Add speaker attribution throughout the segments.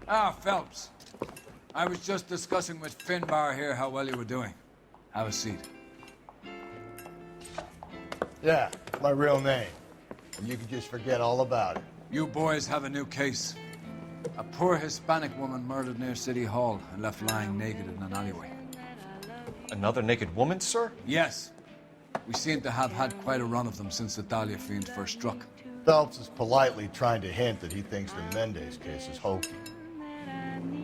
Speaker 1: Ah, Phelps. I was just discussing with Finbar here how well you were doing. Have a seat.
Speaker 2: Yeah, my real name. And you can just forget all about it.
Speaker 1: You boys have a new case. A poor Hispanic woman murdered near City Hall and left lying naked in an alleyway.
Speaker 3: Another naked woman, sir?
Speaker 1: Yes. We seem to have had quite a run of them since the Dahlia fiend first struck.
Speaker 2: Phelps is politely trying to hint that he thinks the Mendez case is hokey.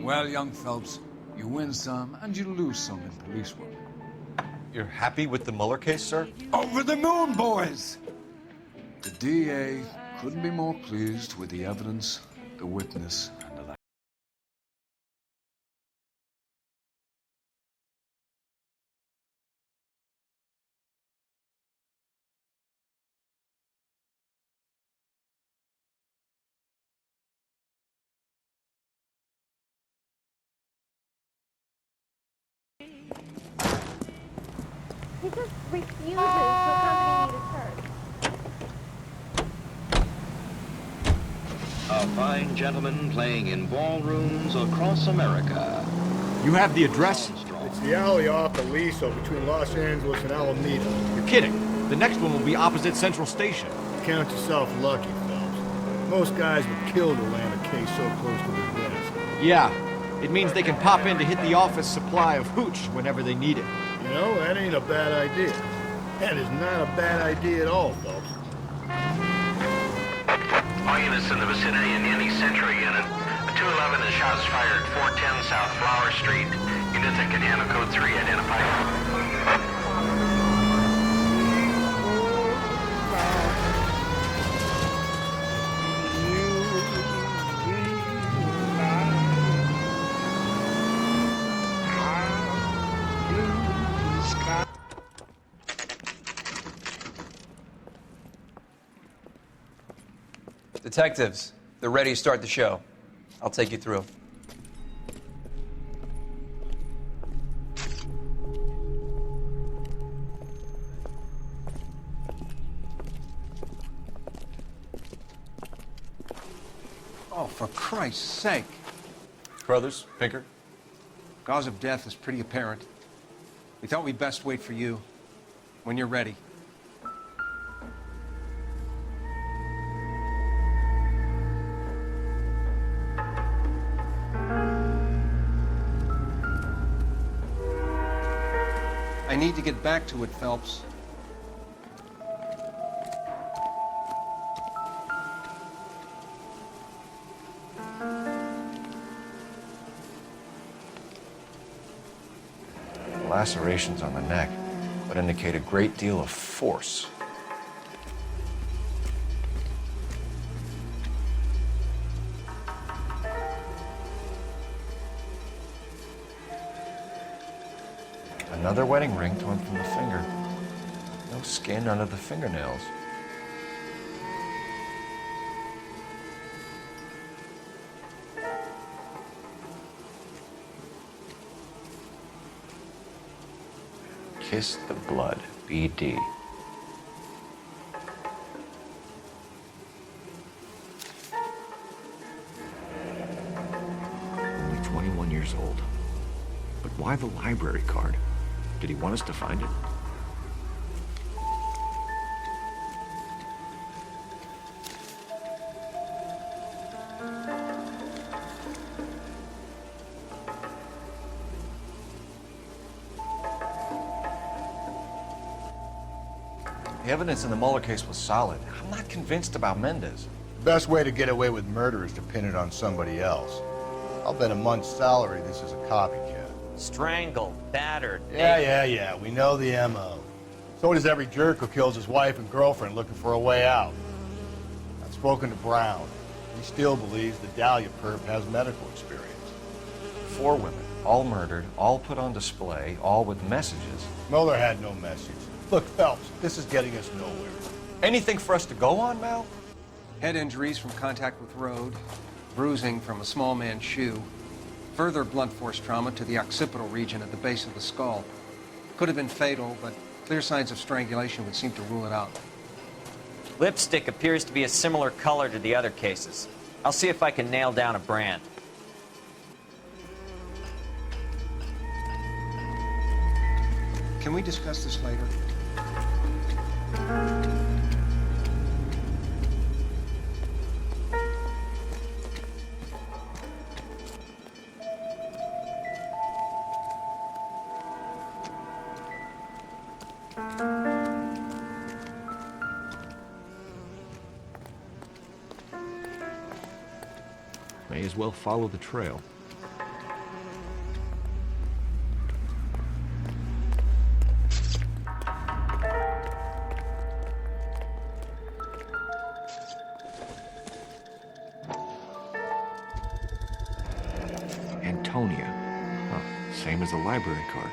Speaker 1: Well, young Phelps, you win some and you lose some in police work.
Speaker 3: You're happy with the Mueller case, sir?
Speaker 1: Over the moon, boys! The DA couldn't be more pleased with the evidence, the witness, and the like.
Speaker 4: He just refuses to accompany me to church.
Speaker 5: A fine gentleman playing in ballrooms across America.
Speaker 6: You have the address?
Speaker 2: It's the alley off Aliso between Los Angeles and Alameda.
Speaker 6: You're kidding. The next one will be opposite Central Station.
Speaker 2: Count yourself lucky, Phelps. Most guys would kill to land a case so close to their desk.
Speaker 6: Yeah. It means they can pop in to hit the office supply of hooch whenever they need it.
Speaker 2: You know, that ain't a bad idea. That is not a bad idea at all, Phelps.
Speaker 7: All units in the vicinity in any Central unit. A 211 and shots fired 410 South Flower Street. Units in Canana Code 3 identified.
Speaker 8: Detectives, they're ready to start the show. I'll take you through.
Speaker 9: Oh, for Christ's sake.
Speaker 3: Brothers, Pinker?
Speaker 9: Cause of death is pretty apparent. We thought we'd best wait for you. When you're ready. I need to get back to it, Phelps.
Speaker 3: Lacerations on the neck would indicate a great deal of force. Another wedding ring torn from the finger. No skin under the fingernails. Kiss the blood, BD. Only 21 years old. But why the library card? Did he want us to find it? The evidence in the Mueller case was solid. I'm not convinced about Mendez.
Speaker 2: The best way to get away with murder is to pin it on somebody else. I'll bet a month's salary this is a copycat.
Speaker 10: Strangled, battered.
Speaker 2: Yeah. We know the M.O. So does every jerk who kills his wife and girlfriend looking for a way out. I've spoken to Brown. He still believes the Dahlia perp has medical experience.
Speaker 3: 4 women, all murdered, all put on display, all with messages.
Speaker 2: Mueller had no message. Look, Phelps, this is getting us nowhere.
Speaker 3: Anything for us to go on, Mal?
Speaker 9: Head injuries from contact with road, bruising from a small man's shoe, further blunt force trauma to the occipital region at the base of the skull. Could have been fatal, but clear signs of strangulation would seem to rule it out.
Speaker 10: Lipstick appears to be a similar color to the other cases. I'll see if I can nail down a brand.
Speaker 9: Can we discuss this later?
Speaker 6: May as well follow the trail. Antonia. Huh, same as the library card.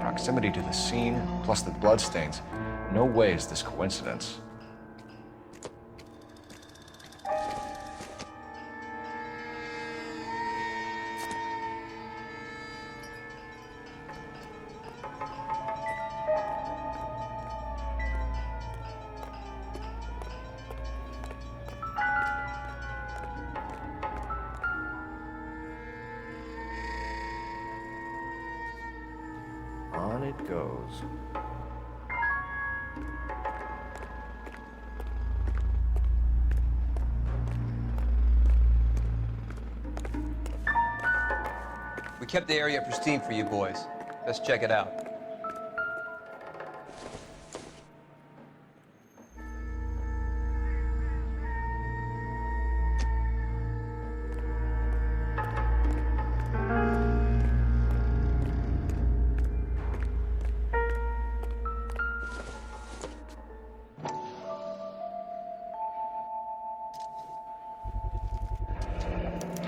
Speaker 3: Proximity to the scene, plus the bloodstains. No way is this coincidence. On it goes.
Speaker 8: We kept the area pristine for you boys. Let's check it out.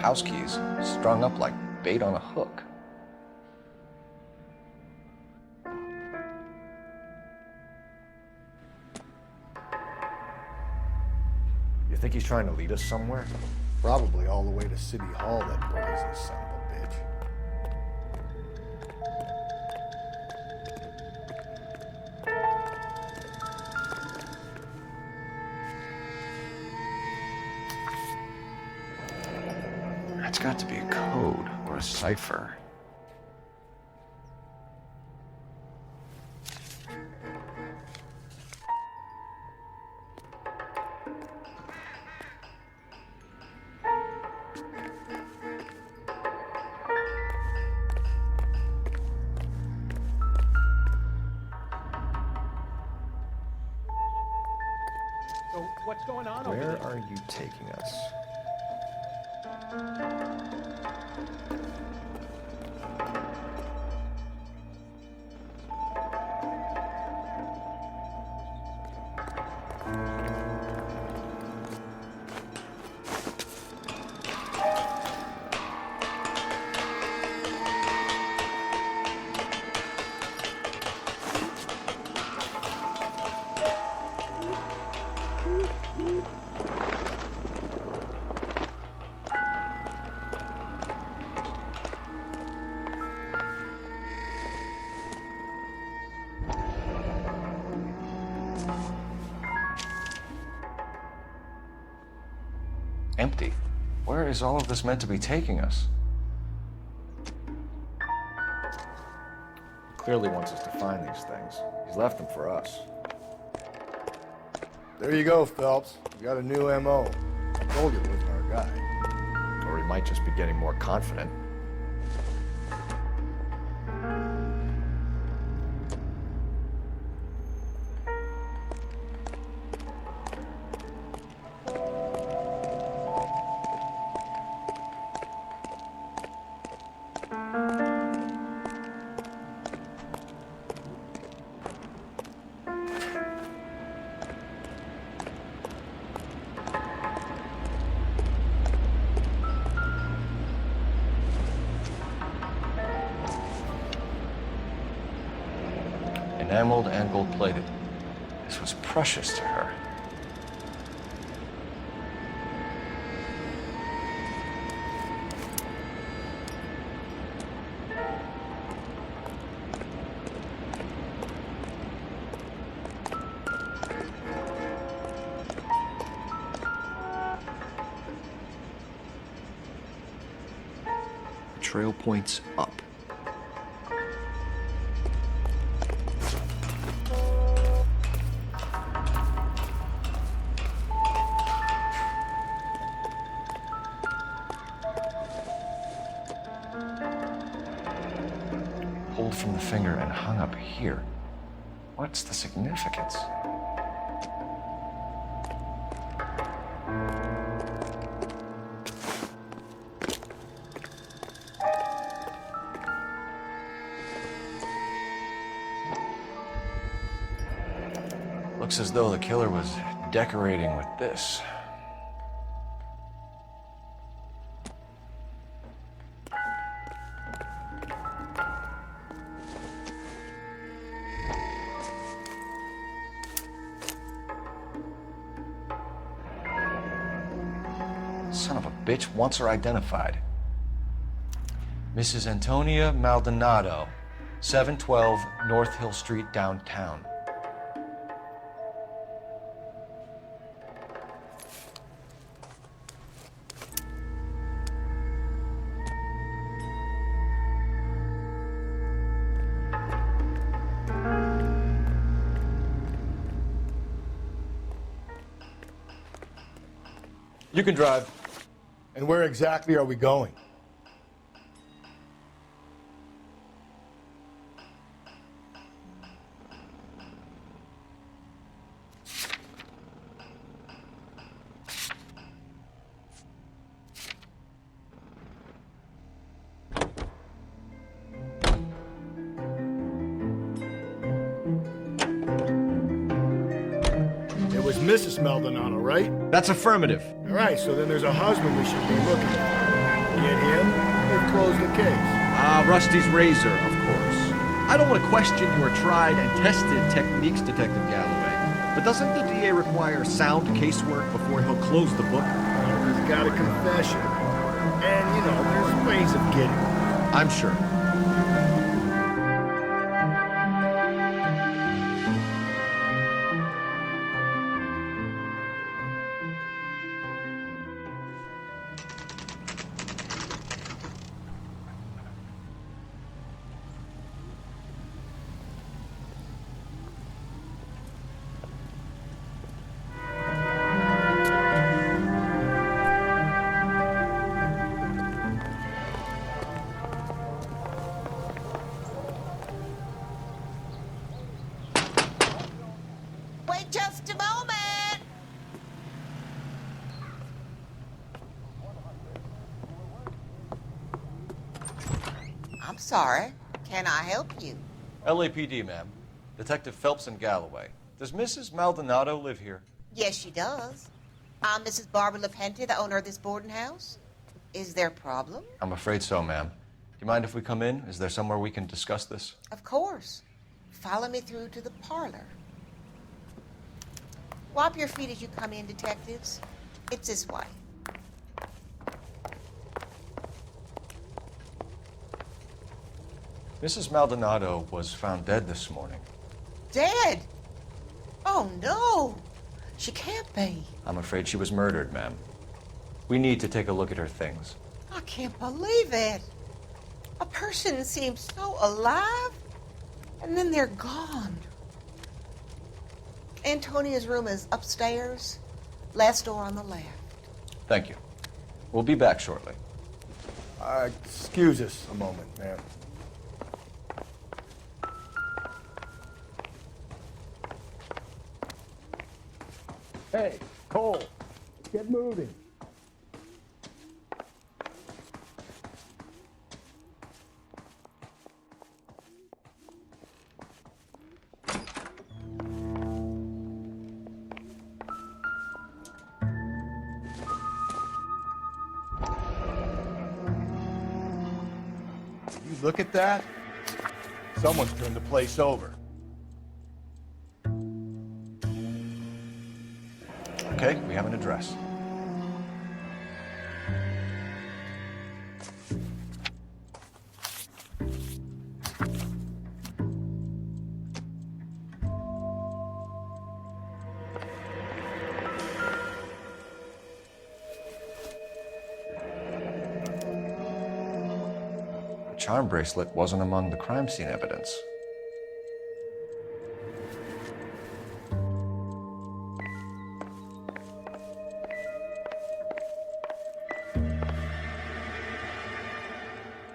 Speaker 3: House keys, strung up like bait on a hook. You think he's trying to lead us somewhere?
Speaker 2: Probably all the way to City Hall, that brazen son of a bitch.
Speaker 3: That's got to be a code or a cipher.
Speaker 2: So, what's going on over
Speaker 3: Where
Speaker 2: there?
Speaker 3: are you taking us? Empty. Where is all of this meant to be taking us? Clearly wants us to find these things. He's left them for us.
Speaker 2: There you go, Phelps. You got a new M.O. I told you it wasn't our guy.
Speaker 3: Or he might just be getting more confident. enameled and gold-plated. This was precious to her.
Speaker 6: Trail points up.
Speaker 3: Pulled from the finger and hung up here. What's the significance? Looks as though the killer was decorating with this. Son of a bitch wants her identified. Mrs. Antonia Maldonado, 712 North Hill Street, downtown.
Speaker 2: You can drive. And where exactly are we going? It was Mrs. Maldonado, right?
Speaker 6: That's affirmative.
Speaker 2: All right, so then there's a husband we should be looking for. Get him, we've closed the case.
Speaker 6: Rusty's razor, of course. I don't want to question your tried and tested techniques, Detective Galloway. But doesn't the DA require sound casework before he'll close the book?
Speaker 2: Well, he's got a confession. And, you know, there's ways of getting it.
Speaker 6: I'm sure.
Speaker 11: Wait just a moment. I'm sorry. Can I help you?
Speaker 3: LAPD, ma'am. Detective Phelps and Galloway. Does Mrs. Maldonado live here?
Speaker 11: Yes, she does. I'm Mrs. Barbara LaPente, the owner of this boarding house. Is there a problem?
Speaker 3: I'm afraid so, ma'am. Do you mind if we come in? Is there somewhere we can discuss this?
Speaker 11: Of course. Follow me through to the parlor. Wipe your feet as you come in, detectives. It's this way.
Speaker 3: Mrs. Maldonado was found dead this morning.
Speaker 11: Dead? Oh, no. She can't be.
Speaker 3: I'm afraid she was murdered, ma'am. We need to take a look at her things.
Speaker 11: I can't believe it. A person seems so alive, and then they're gone. Antonia's room is upstairs, last door on the left.
Speaker 3: Thank you. We'll be back shortly.
Speaker 2: Excuse us a moment, ma'am. Hey, Cole, get moving. You look at that? Someone's turned the place over.
Speaker 3: Okay, we have an address. The charm bracelet wasn't among the crime scene evidence.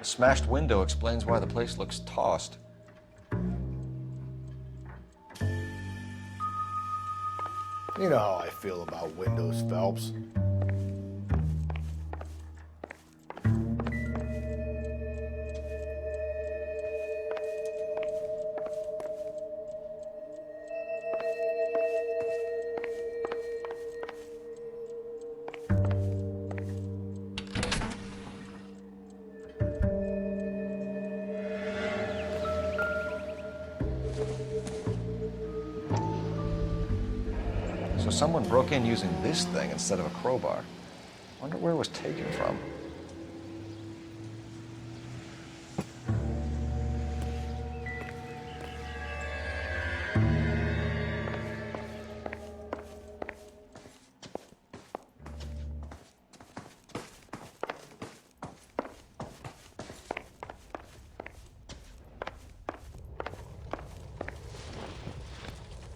Speaker 3: A smashed window explains why the place looks tossed.
Speaker 2: You know how I feel about windows, Phelps.
Speaker 3: So someone broke in using this thing instead of a crowbar. Wonder where it was taken from.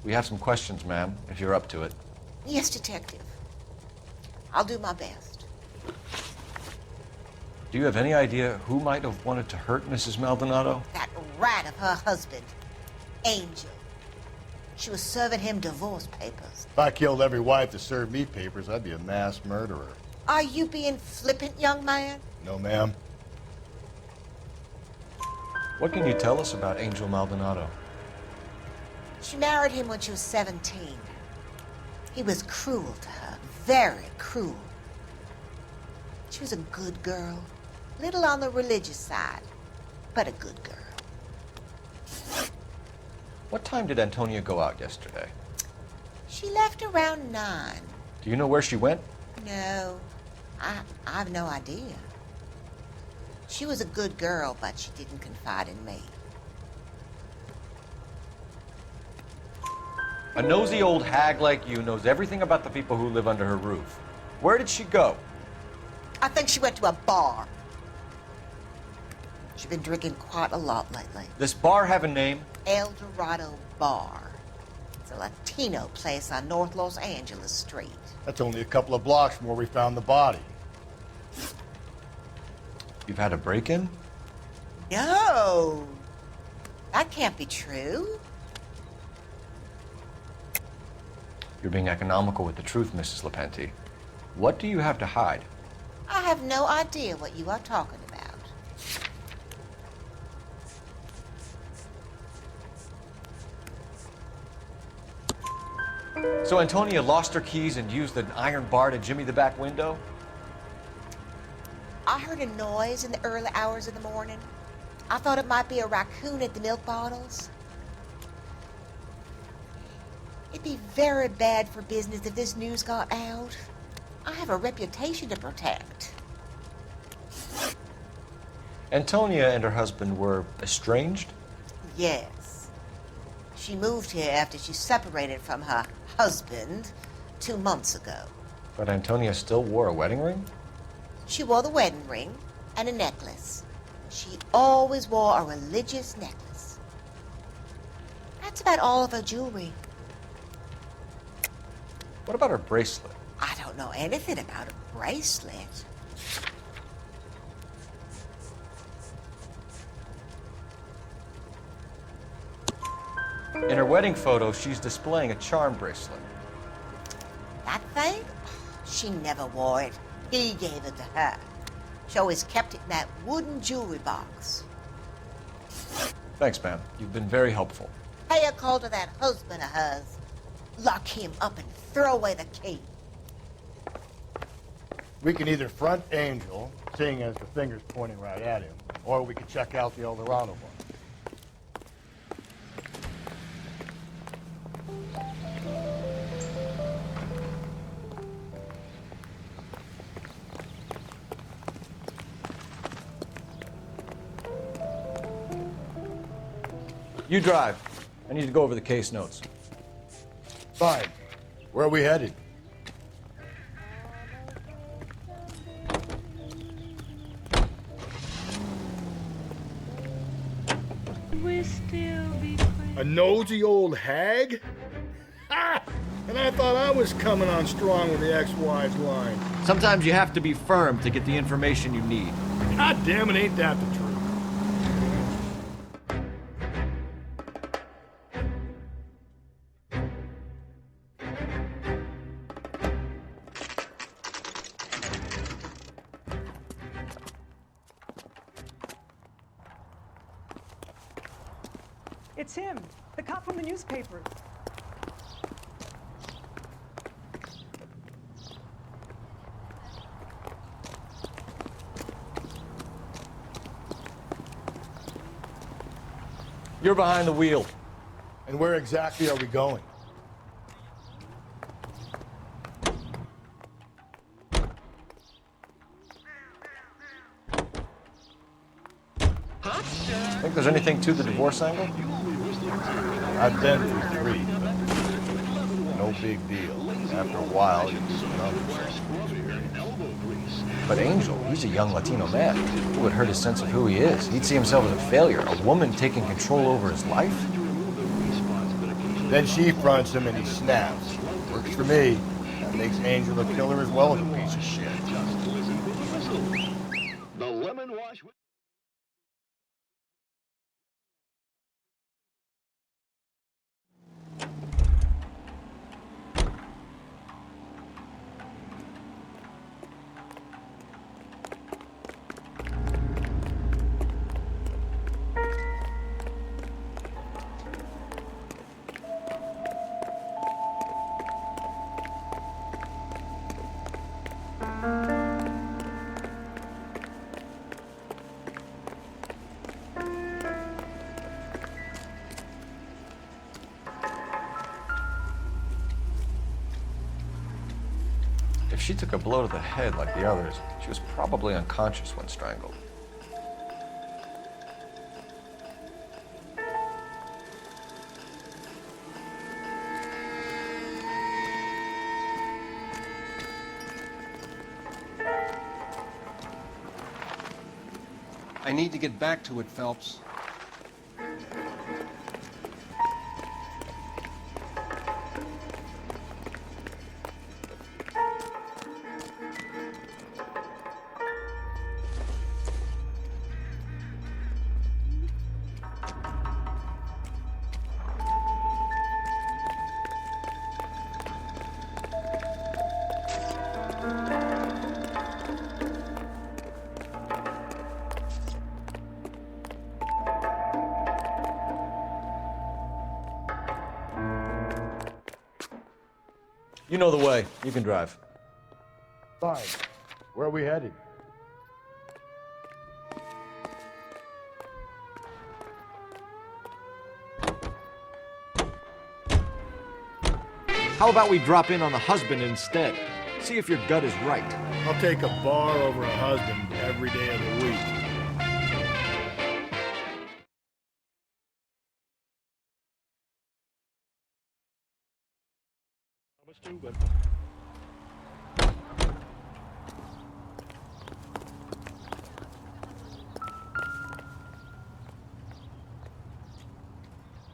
Speaker 3: We have some questions, ma'am, if you're up to it.
Speaker 11: Yes, Detective. I'll do my best.
Speaker 3: Do you have any idea who might have wanted to hurt Mrs. Maldonado?
Speaker 11: That rat of her husband, Angel. She was serving him divorce papers.
Speaker 2: If I killed every wife that served me papers, I'd be a mass murderer.
Speaker 11: Are you being flippant, young man?
Speaker 2: No, ma'am.
Speaker 3: What can you tell us about Angel Maldonado?
Speaker 11: She married him when she was 17. He was cruel to her, very cruel. She was a good girl, little on the religious side, but a good girl.
Speaker 3: What time did Antonia go out yesterday?
Speaker 11: She left around 9.
Speaker 3: Do you know where she went?
Speaker 11: No, I've no idea. She was a good girl, but she didn't confide in me.
Speaker 3: A nosy old hag like you knows everything about the people who live under her roof. Where did she go?
Speaker 11: I think she went to a bar. She's been drinking quite a lot lately.
Speaker 3: This bar have a name?
Speaker 11: El Dorado Bar. It's a Latino place on North Los Angeles Street.
Speaker 2: That's only a couple of blocks from where we found the body.
Speaker 3: You've had a break-in?
Speaker 11: No! That can't be true.
Speaker 3: You're being economical with the truth, Mrs. Lepenti. What do you have to hide?
Speaker 11: I have no idea what you are talking about.
Speaker 3: So Antonia lost her keys and used an iron bar to jimmy the back window?
Speaker 11: I heard a noise in the early hours of the morning. I thought it might be a raccoon at the milk bottles. It'd be very bad for business if this news got out. I have a reputation to protect.
Speaker 3: Antonia and her husband were estranged?
Speaker 11: Yes. She moved here after she separated from her husband 2 months ago.
Speaker 3: But Antonia still wore a wedding ring?
Speaker 11: She wore the wedding ring and a necklace. She always wore a religious necklace. That's about all of her jewelry.
Speaker 3: What about her bracelet?
Speaker 11: I don't know anything about a bracelet.
Speaker 3: In her wedding photo, she's displaying a charm bracelet.
Speaker 11: That thing? She never wore it. He gave it to her. She always kept it in that wooden jewelry box.
Speaker 3: Thanks, ma'am. You've been very helpful.
Speaker 11: Pay a call to that husband of hers. Lock him up and throw away the key.
Speaker 2: We can either front Angel, seeing as the finger's pointing right at him, or we could check out the El Dorado one.
Speaker 6: You drive. I need to go over the case notes.
Speaker 2: Fine. Where are we headed?
Speaker 12: A nosy old hag? Ha! And I thought I was coming on strong with the ex-wives line.
Speaker 6: Sometimes you have to be firm to get the information you need.
Speaker 12: God damn it, ain't that the truth?
Speaker 13: It's him, the cop from the newspaper.
Speaker 6: You're behind the wheel.
Speaker 2: And where exactly are we going?
Speaker 3: Think there's anything to the divorce angle?
Speaker 2: I've been through 3. No big deal. After a while, you just numb yourself.
Speaker 3: But Angel, he's a young Latino man. It would hurt his sense of who he is. He'd see himself as a failure, a woman taking control over his life.
Speaker 2: Then she fronts him and he snaps. Works for me. That makes Angel a killer as well as a piece of shit.
Speaker 7: The lemon wash.
Speaker 3: If she took a blow to the head like the others, she was probably unconscious when strangled.
Speaker 9: I need to get back to it, Phelps.
Speaker 6: You know the way. You can drive.
Speaker 2: Fine. Where are we headed?
Speaker 6: How about we drop in on the husband instead? See if your gut is right.
Speaker 12: I'll take a bar over a husband every day of the week.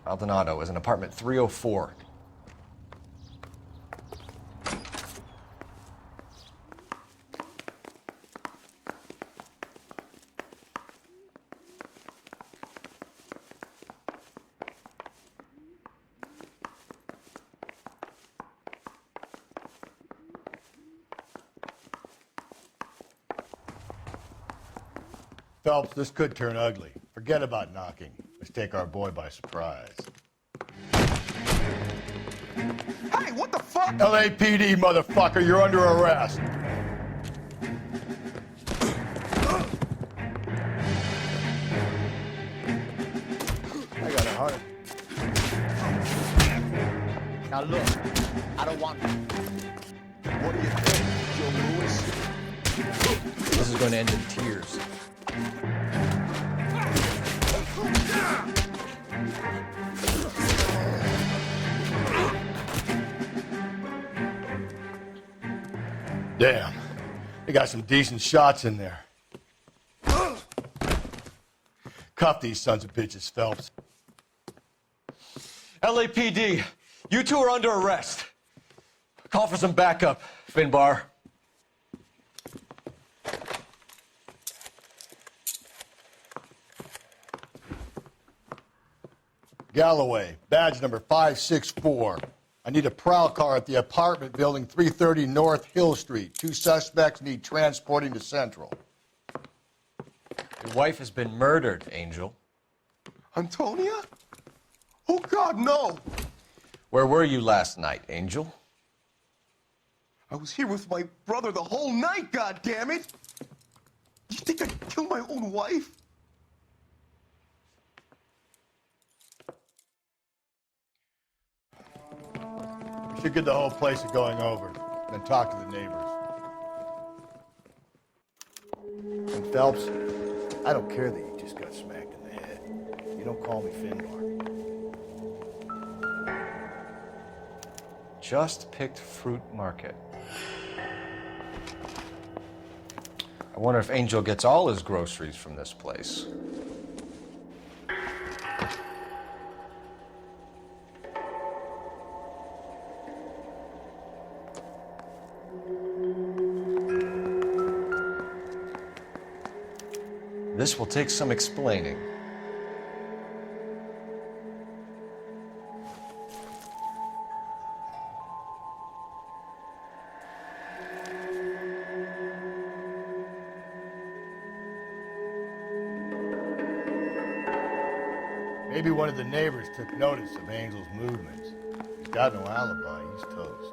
Speaker 3: Maldonado is in apartment 304.
Speaker 2: Phelps, this could turn ugly. Forget about knocking. Let's take our boy by surprise.
Speaker 1: Hey, what the fuck?
Speaker 2: LAPD, motherfucker, you're under arrest. I got a heart. Now look, I don't want... What do you think, Joe Lewis?
Speaker 3: This is going to end in tears.
Speaker 2: Damn. They got some decent shots in there. Cuff these sons of bitches, Phelps.
Speaker 3: LAPD, you two are under arrest. Call for some backup, Finbar.
Speaker 2: Galloway, badge number 564. I need a prowl car at the apartment building 330 North Hill Street. 2 suspects need transporting to Central.
Speaker 3: Your wife has been murdered, Angel.
Speaker 14: Antonia? Oh, God, no!
Speaker 3: Where were you last night, Angel?
Speaker 14: I was here with my brother the whole night, goddammit! You think I'd kill my own wife?
Speaker 2: We should get the whole place going over, then talk to the neighbors. And Phelps, I don't care that you just got smacked in the head. You don't call me Finbar.
Speaker 3: Just picked Fruit Market. I wonder if Angel gets all his groceries from this place. This will take some explaining.
Speaker 2: Maybe one of the neighbors took notice of Angel's movements. He's got no alibi. He's toast.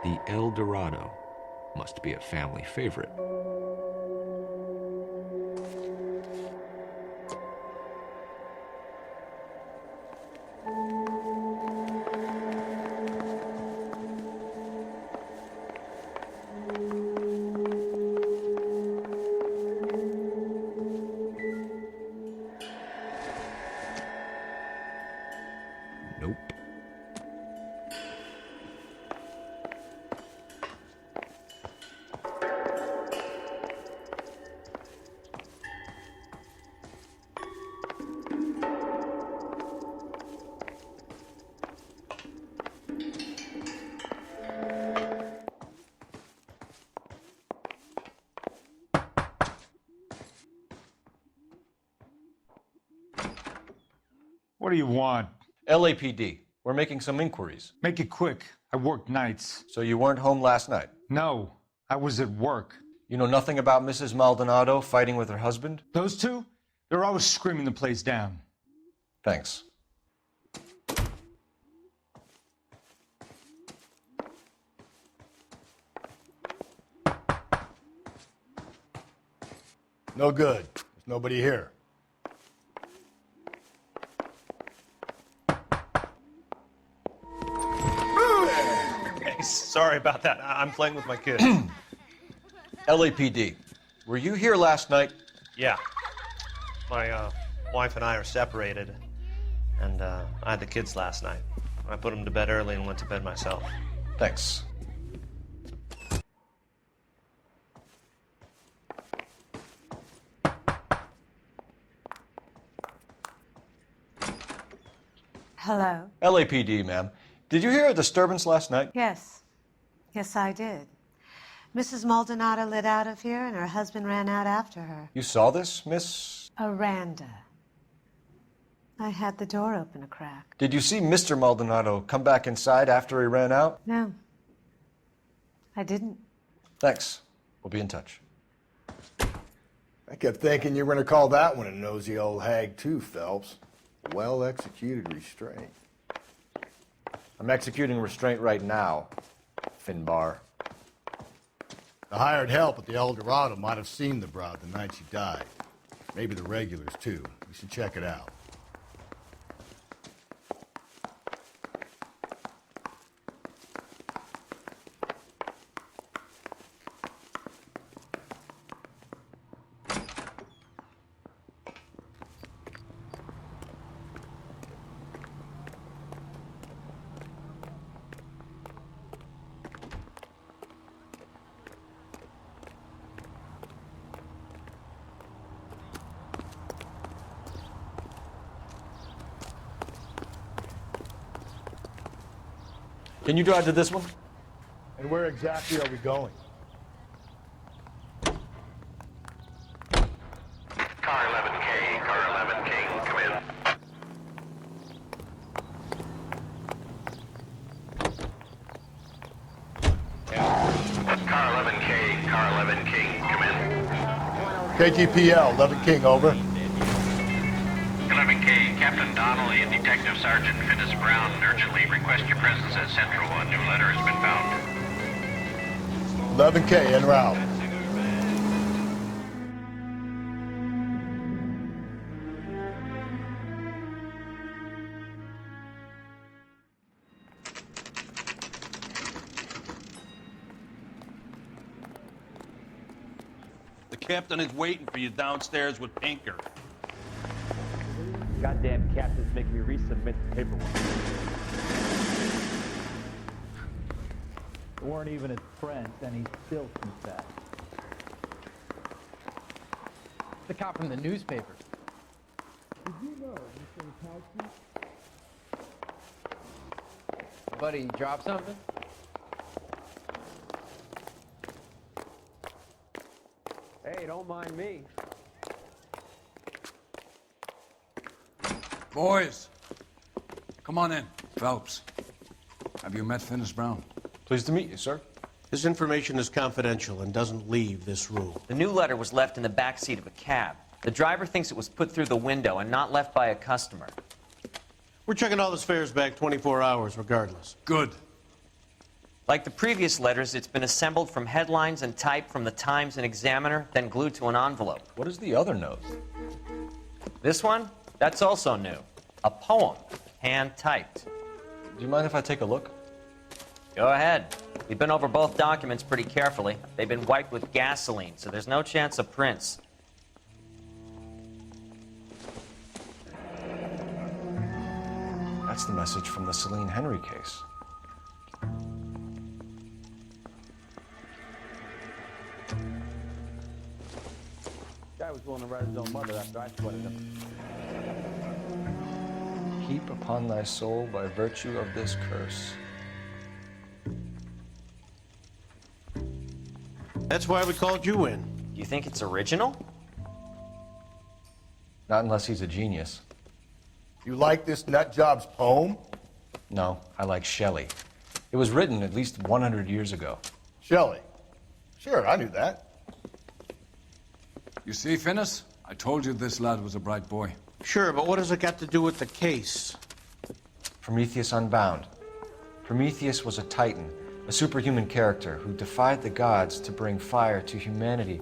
Speaker 15: The El Dorado must be a family favorite. Nope.
Speaker 1: What do you want?
Speaker 3: LAPD, we're making some inquiries.
Speaker 1: Make it quick. I work nights.
Speaker 3: So you weren't home last night?
Speaker 1: No, I was at work.
Speaker 3: You know nothing about Mrs. Maldonado fighting with her husband?
Speaker 1: Those two? They're always screaming the place down.
Speaker 3: Thanks.
Speaker 2: No good. There's nobody here.
Speaker 10: Sorry about that. I'm playing with my kid.
Speaker 3: LAPD, were you here last night?
Speaker 10: Yeah. My wife and I are separated, and I had the kids last night. I put them to bed early and went to bed myself.
Speaker 3: Thanks.
Speaker 16: Hello?
Speaker 3: LAPD, ma'am. Did you hear a disturbance last night?
Speaker 16: Yes. Yes, I did. Mrs. Maldonado lit out of here, and her husband ran out after her.
Speaker 3: You saw this, Miss?
Speaker 16: Aranda. I had the door open a crack.
Speaker 3: Did you see Mr. Maldonado come back inside after he ran out?
Speaker 16: No. I didn't.
Speaker 3: Thanks. We'll be in touch.
Speaker 2: I kept thinking you were going to call that one a nosy old hag too, Phelps. Well-executed restraint.
Speaker 3: I'm executing restraint right now, Finbar.
Speaker 2: The hired help at the El Dorado might have seen the broad the night she died. Maybe the regulars, too. We should check it out.
Speaker 3: Can you drive to this one?
Speaker 2: And where exactly are we going?
Speaker 7: Car 11K, car 11K, come in. Car 11K, car 11K, come in.
Speaker 2: KGPL, 11 King, over.
Speaker 7: 11K, Captain Donnelly and Detective Sergeant Finis Brown urgently request your presence at Central. A new letter has been found.
Speaker 2: 11K, en route.
Speaker 17: The captain is waiting for you downstairs with Pinker.
Speaker 18: Goddamn captain's making me resubmit the paperwork. We weren't even his friends, and he still confessed.
Speaker 19: The cop from the newspaper.
Speaker 18: Did you know Mr.
Speaker 19: Buddy, drop something?
Speaker 18: Hey, don't mind me.
Speaker 1: Boys, come on in. Phelps, have you met Finis Brown?
Speaker 3: Pleased to meet you, sir.
Speaker 2: This information is confidential and doesn't leave this room.
Speaker 20: The new letter was left in the back seat of a cab. The driver thinks it was put through the window and not left by a customer.
Speaker 2: We're checking all this fares back 24 hours regardless.
Speaker 1: Good.
Speaker 20: Like the previous letters, it's been assembled from headlines and typed from the Times and Examiner, then glued to an envelope.
Speaker 3: What is the other note?
Speaker 20: This one? That's also new. A poem, hand-typed.
Speaker 3: Do you mind if I take a look?
Speaker 20: Go ahead. We've been over both documents pretty carefully. They've been wiped with gasoline, so there's no chance of prints.
Speaker 3: That's the message from the Celine Henry case.
Speaker 18: Guy was willing to write his own mother after I sweated him.
Speaker 3: Heap upon thy soul by virtue of this curse.
Speaker 2: That's why we called you in.
Speaker 20: You think it's original?
Speaker 3: Not unless he's a genius.
Speaker 2: You like this nutjob's poem?
Speaker 3: No, I like Shelley. It was written at least 100 years ago.
Speaker 2: Shelley? Sure, I knew that.
Speaker 1: You see, Finis? I told you this lad was a bright boy.
Speaker 2: Sure, but what has it got to do with the case?
Speaker 3: Prometheus Unbound. Prometheus was a titan, a superhuman character who defied the gods to bring fire to humanity.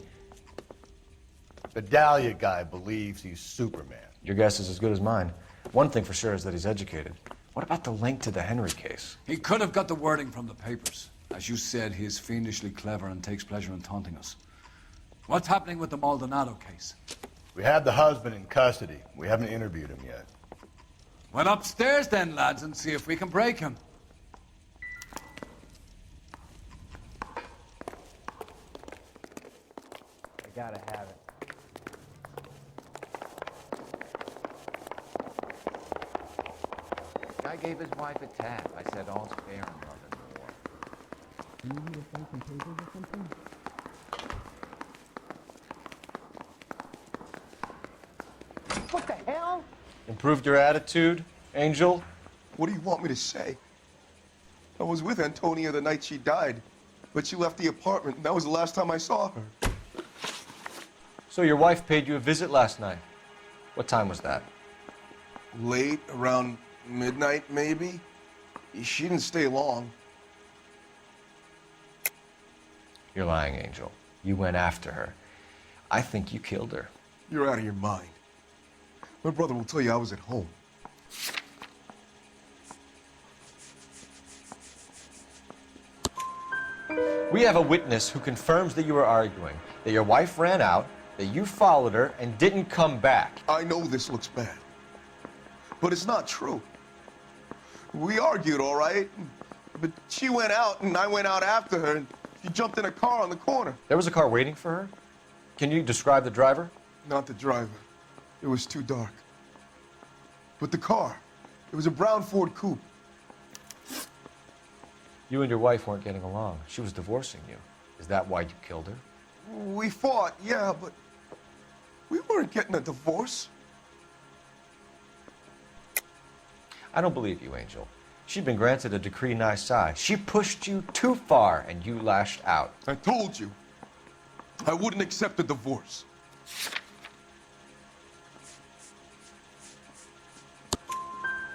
Speaker 2: The Dahlia guy believes he's Superman.
Speaker 3: Your guess is as good as mine. One thing for sure is that he's educated. What about the link to the Henry case?
Speaker 1: He could have got the wording from the papers. As you said, he is fiendishly clever and takes pleasure in taunting us. What's happening with the Maldonado case?
Speaker 2: We have the husband in custody. We haven't interviewed him yet.
Speaker 1: Well, upstairs then, lads, and see if we can break him.
Speaker 18: I gotta have it.
Speaker 19: Guy gave his wife a tap. I said all's fair in love and war.
Speaker 18: Do you need to sign some papers or something? What the hell?
Speaker 3: Improved your attitude, Angel?
Speaker 14: What do you want me to say? I was with Antonia the night she died, but she left the apartment, and that was the last time I saw her.
Speaker 3: So your wife paid you a visit last night. What time was that?
Speaker 14: Late, around midnight, maybe? She didn't stay long.
Speaker 3: You're lying, Angel. You went after her. I think you killed her.
Speaker 14: You're out of your mind. My brother will tell you I was at home.
Speaker 3: We have a witness who confirms that you were arguing, that your wife ran out, that you followed her and didn't come back.
Speaker 14: I know this looks bad, but it's not true. We argued, all right, but she went out and I went out after her and she jumped in a car on the corner.
Speaker 3: There was a car waiting for her? Can you describe the driver?
Speaker 14: Not the driver. It was too dark. But the car, it was a brown Ford coupe.
Speaker 3: You and your wife weren't getting along. She was divorcing you. Is that why you killed her?
Speaker 14: We fought, yeah, but we weren't getting a divorce.
Speaker 3: I don't believe you, Angel. She'd been granted a decree nisi. She pushed you too far, and you lashed out.
Speaker 14: I told you, I wouldn't accept a divorce.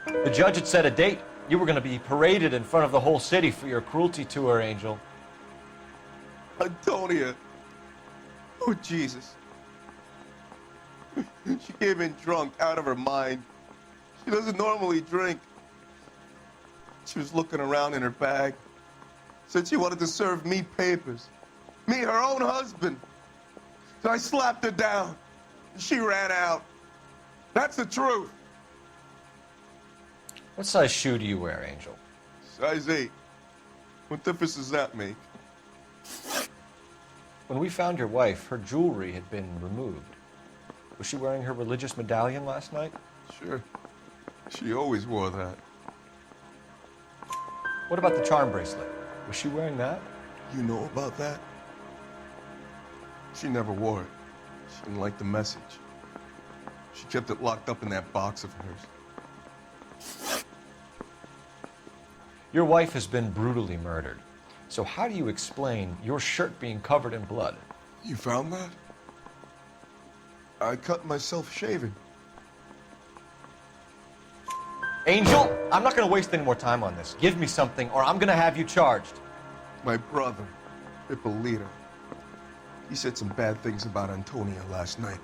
Speaker 3: The judge had set a date. You were going to be paraded in front of the whole city for your cruelty to her, Angel.
Speaker 14: Antonia. Oh, Jesus. She came in drunk, out of her mind. She doesn't normally drink. She was looking around in her bag. Said she wanted to serve me papers. Me, her own husband. So I slapped her down. She ran out. That's the truth.
Speaker 3: What size shoe do you wear, Angel?
Speaker 14: Size 8. What difference does that make?
Speaker 3: When we found your wife, her jewelry had been removed. Was she wearing her religious medallion last night?
Speaker 14: Sure. She always wore that.
Speaker 3: What about the charm bracelet? Was she wearing that?
Speaker 14: You know about that? She never wore it. She didn't like the message. She kept it locked up in that box of hers.
Speaker 3: Your wife has been brutally murdered. So how do you explain your shirt being covered in blood?
Speaker 14: You found that? I cut myself shaving.
Speaker 3: Angel, I'm not going to waste any more time on this. Give me something or I'm going to have you charged.
Speaker 14: My brother, Ippolito, he said some bad things about Antonia last night.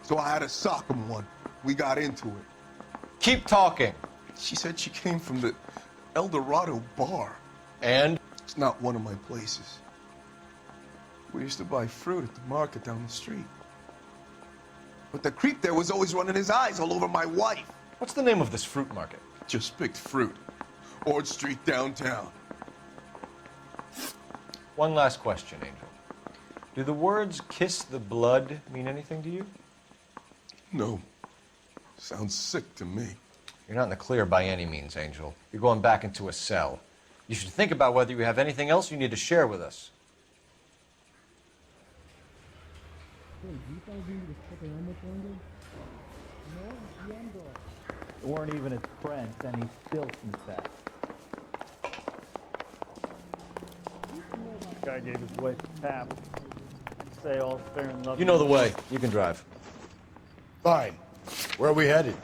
Speaker 14: So I had to sock him one. We got into it.
Speaker 3: Keep talking.
Speaker 14: She said she came from the El Dorado bar.
Speaker 3: And?
Speaker 14: It's not one of my places. We used to buy fruit at the market down the street. But the creep there was always running his eyes all over my wife.
Speaker 3: What's the name of this fruit market?
Speaker 14: Just picked fruit. Ord Street downtown.
Speaker 3: One last question, Angel. Do the words kiss the blood mean anything to you?
Speaker 14: No. Sounds sick to me.
Speaker 3: You're not in the clear by any means, Angel. You're going back into a cell. You should think about whether you have anything else you need to share with us.
Speaker 18: They weren't even his friends, and he's still some fat. Guy gave his wife a tap. Say all's fair in love.
Speaker 3: You know the way. You can drive.
Speaker 2: Fine. Where are we headed?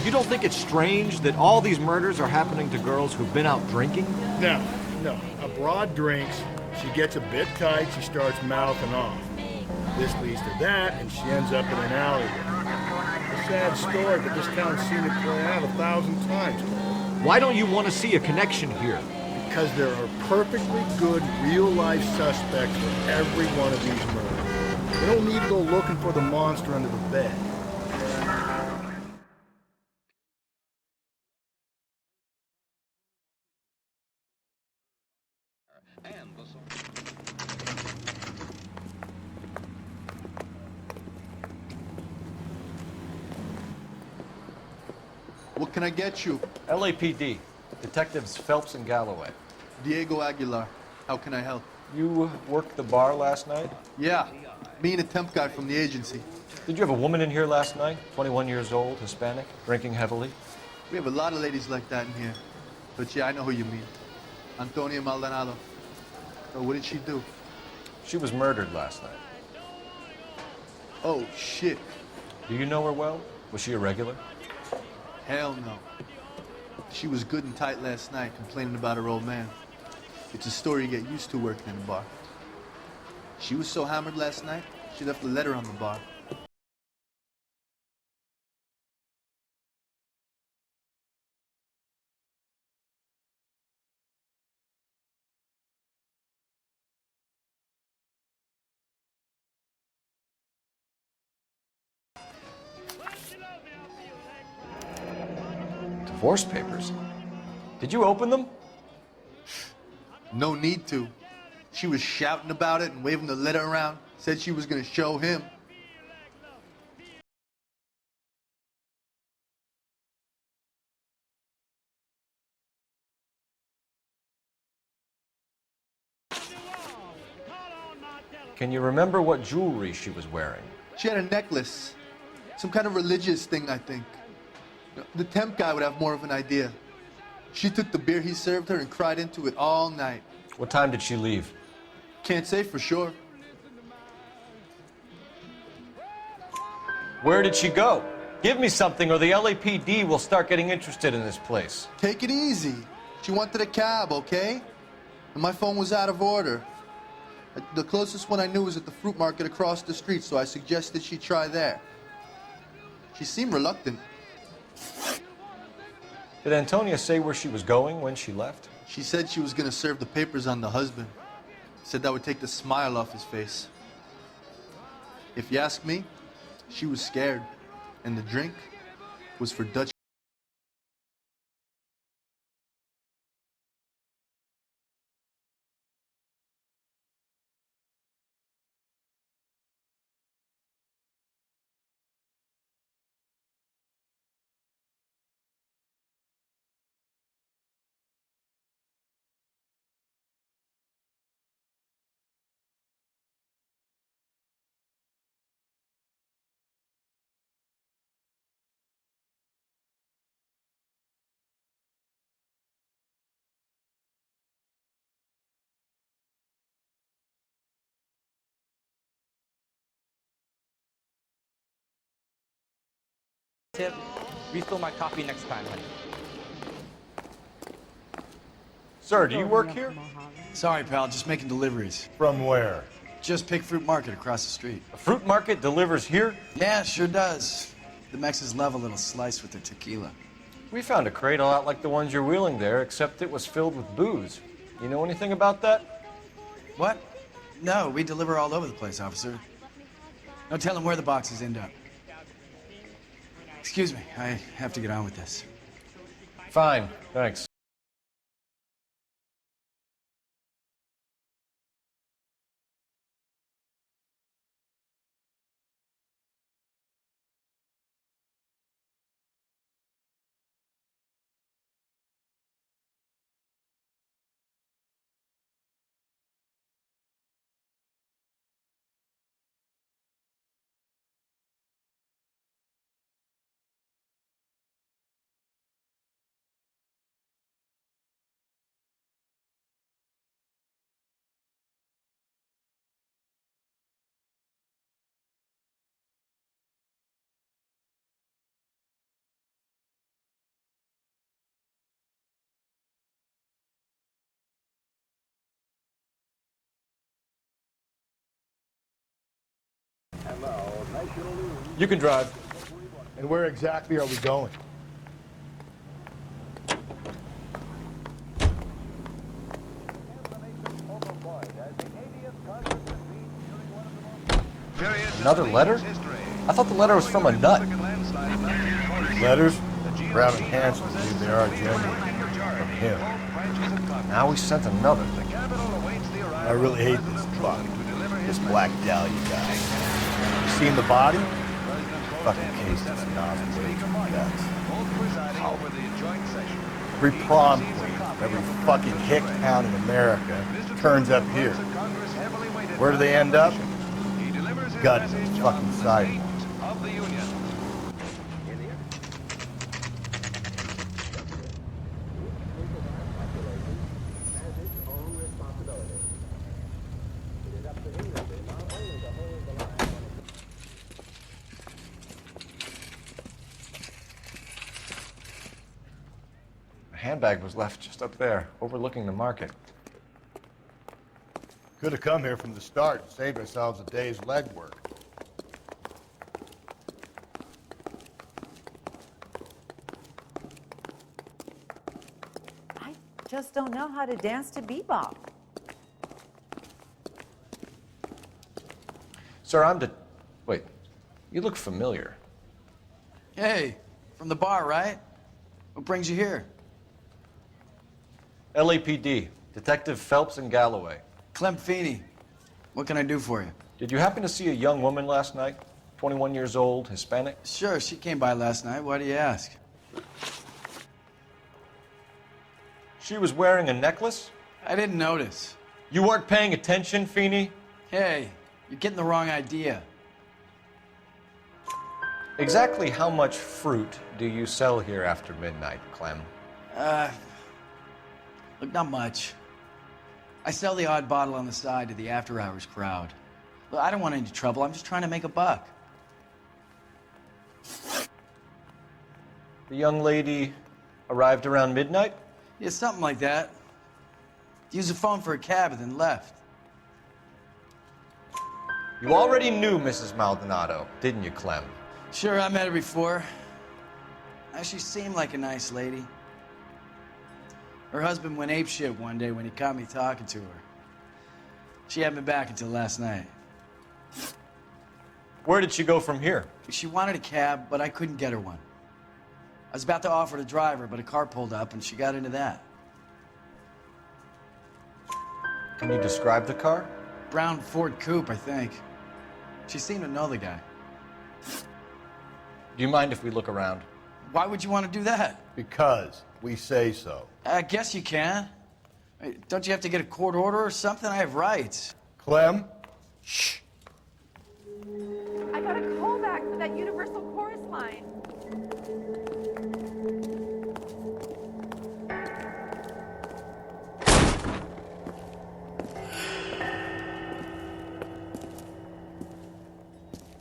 Speaker 6: You don't think it's strange that all these murders are happening to girls who've been out drinking?
Speaker 12: No. A broad drinks, she gets a bit tight, she starts mouthing off. This leads to that, and she ends up in an alleyway. A sad story, but this town's seen it play out 1,000 times.
Speaker 6: Why don't you want to see a connection here?
Speaker 12: Because there are perfectly good, real-life suspects for every one of these murders. They don't need to go looking for the monster under the bed.
Speaker 21: What can I get you?
Speaker 3: LAPD. Detectives Phelps and Galloway.
Speaker 21: Diego Aguilar. How can I help?
Speaker 3: You worked the bar last night?
Speaker 21: Yeah. Me and a temp guy from the agency.
Speaker 3: Did you have a woman in here last night? 21 years old, Hispanic, drinking heavily?
Speaker 21: We have a lot of ladies like that in here. But yeah, I know who you mean. Antonia Maldonado. So what did she do?
Speaker 3: She was murdered last night.
Speaker 21: Oh, shit.
Speaker 3: Do you know her well? Was she a regular?
Speaker 21: Hell no. She was good and tight last night, complaining about her old man. It's a story you get used to working in a bar. She was so hammered last night, she left a letter on the bar.
Speaker 3: Divorce papers? Did you open them?
Speaker 21: No need to. She was shouting about it and waving the letter around. Said she was gonna show him.
Speaker 3: Can you remember what jewelry she was wearing?
Speaker 21: She had a necklace. Some kind of religious thing, I think. The temp guy would have more of an idea. She took the beer he served her and cried into it all night.
Speaker 3: What time did she leave?
Speaker 21: Can't say for sure.
Speaker 3: Where did she go? Give me something or the LAPD will start getting interested in this place.
Speaker 21: Take it easy. She wanted a cab, okay? And my phone was out of order. The closest one I knew was at the fruit market across the street, so I suggested she try there. She seemed reluctant.
Speaker 3: Did Antonia say where she was going when she left?
Speaker 21: She said she was gonna serve the papers on the husband. Said that would take the smile off his face. If you ask me, she was scared. And the drink was for Dutch.
Speaker 4: Tip, refill my coffee next time, honey.
Speaker 3: Sir, do you work here?
Speaker 22: Sorry, pal, just making deliveries.
Speaker 2: From where?
Speaker 22: Just Pick Fruit Market across the street.
Speaker 3: A fruit market delivers here?
Speaker 22: Yeah, sure does. The Mexes love a little slice with their tequila.
Speaker 3: We found a crate a lot like the ones you're wheeling there, except it was filled with booze. You know anything about that?
Speaker 22: What? No, we deliver all over the place, officer. No telling where the boxes end up. Excuse me, I have to get on with this.
Speaker 3: Fine, thanks. You can drive.
Speaker 2: And where exactly are we going?
Speaker 3: Another letter? I thought the letter was from a nut.
Speaker 2: Letters? Brown and Hanson believe they are genuine. From him.
Speaker 3: Now we sent another thing.
Speaker 2: I really hate this fuck. This Black Dahlia guy. You seen the body? Fucking case that's nozzles. Every prom queen, every fucking hick town in America turns up here. Where do they end up? Gutted on the fucking sidewalk.
Speaker 3: The handbag was left just up there, overlooking the market.
Speaker 2: Could have come here from the start and saved ourselves a day's legwork.
Speaker 23: I just don't know how to dance to bebop.
Speaker 3: Sir, Wait, you look familiar.
Speaker 22: Hey, from the bar, right? What brings you here?
Speaker 3: LAPD, Detective Phelps and Galloway.
Speaker 22: Clem Feeney. What can I do for you?
Speaker 3: Did you happen to see a young woman last night? 21 years old, Hispanic?
Speaker 22: Sure, she came by last night. Why do you ask?
Speaker 3: She was wearing a necklace?
Speaker 22: I didn't notice.
Speaker 3: You weren't paying attention, Feeney?
Speaker 22: Hey, you're getting the wrong idea.
Speaker 3: Exactly how much fruit do you sell here after midnight, Clem?
Speaker 22: Look, not much. I sell the odd bottle on the side to the after-hours crowd. Look, I don't want any trouble. I'm just trying to make a buck.
Speaker 3: The young lady arrived around midnight?
Speaker 22: Yeah, something like that. Used the phone for a cab and then left.
Speaker 3: You already knew Mrs. Maldonado, didn't you, Clem?
Speaker 22: Sure, I met her before. She seemed like a nice lady. Her husband went apeshit one day when he caught me talking to her. She hadn't been back until last night.
Speaker 3: Where did she go from here?
Speaker 22: She wanted a cab, but I couldn't get her one. I was about to offer to drive her, but a car pulled up and she got into that.
Speaker 3: Can you describe the car?
Speaker 22: Brown Ford Coupe, I think. She seemed to know the guy.
Speaker 3: Do you mind if we look around?
Speaker 22: Why would you want to do that?
Speaker 2: Because we say so.
Speaker 22: I guess you can. Don't you have to get a court order or something? I have rights.
Speaker 2: Clem? Shh.
Speaker 23: I got a call back for that Universal Chorus line.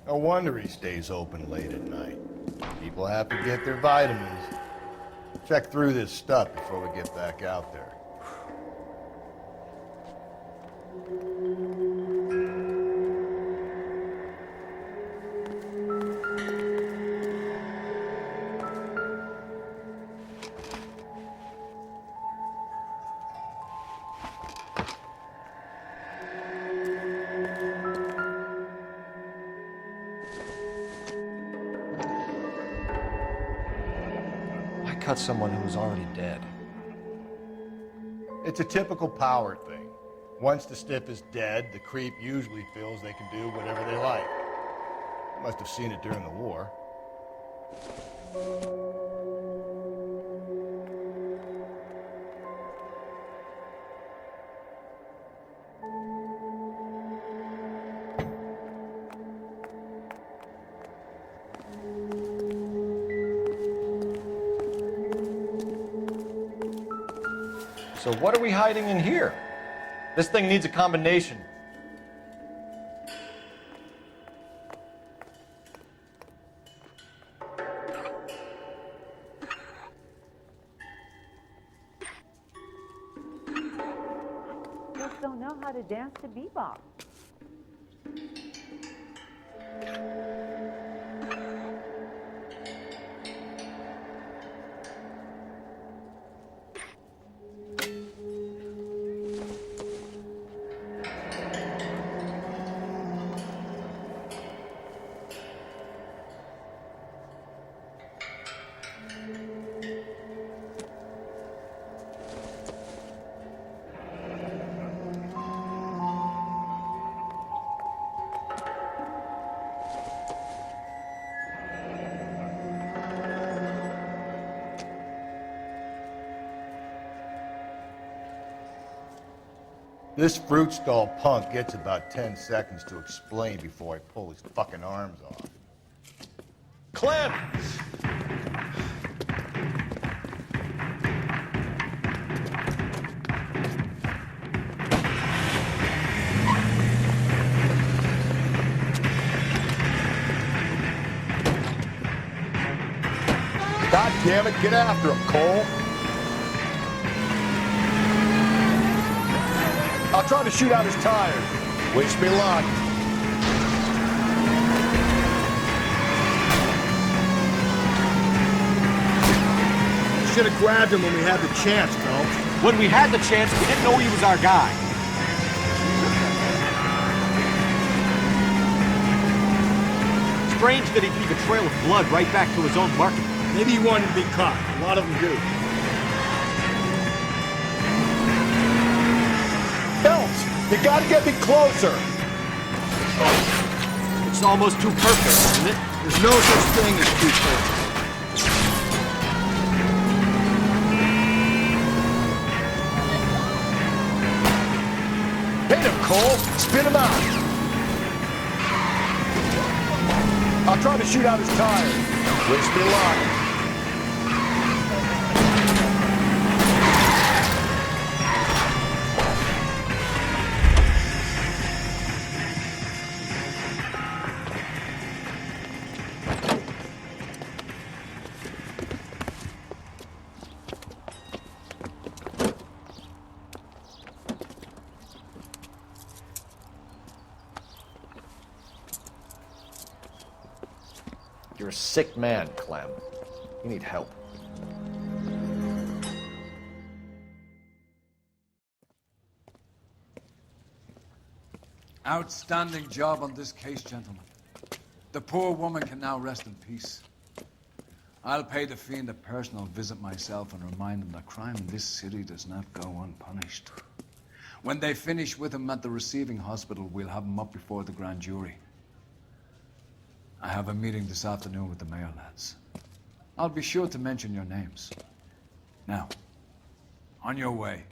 Speaker 2: No wonder he stays open late at night. People have to get their vitamins. Check through this stuff before we get back out there.
Speaker 3: Cut someone who was already dead.
Speaker 2: It's a typical power thing. Once the stiff is dead, the creep usually feels they can do whatever they like. Must have seen it during the war.
Speaker 3: So what are we hiding in here? This thing needs a combination.
Speaker 23: Just don't know how to dance to bebop.
Speaker 2: This fruit stall punk gets about 10 seconds to explain before I pull his fucking arms off.
Speaker 3: Clem!
Speaker 2: God damn it, get after him, Cole. I'll try to shoot out his tires. Wish me luck.
Speaker 12: Should have grabbed him when we had the chance, Phelps.
Speaker 6: When we had the chance, we didn't know he was our guy. Strange that he'd leave a trail of blood right back to his own market.
Speaker 12: Maybe he wanted to be caught. A lot of them do.
Speaker 2: Phelps! You gotta get me closer!
Speaker 6: It's almost too perfect, isn't it?
Speaker 2: There's no such thing as too perfect.
Speaker 3: Hit him, Cole! Spin him out! I'll try to shoot out his tires. Wish me luck. You're a sick man, Clem. You need help.
Speaker 1: Outstanding job on this case, gentlemen. The poor woman can now rest in peace. I'll pay the fiend a personal visit myself and remind him that crime in this city does not go unpunished. When they finish with him at the receiving hospital, we'll have him up before the grand jury. I have a meeting this afternoon with the mayor lads. I'll be sure to mention your names. Now, on your way.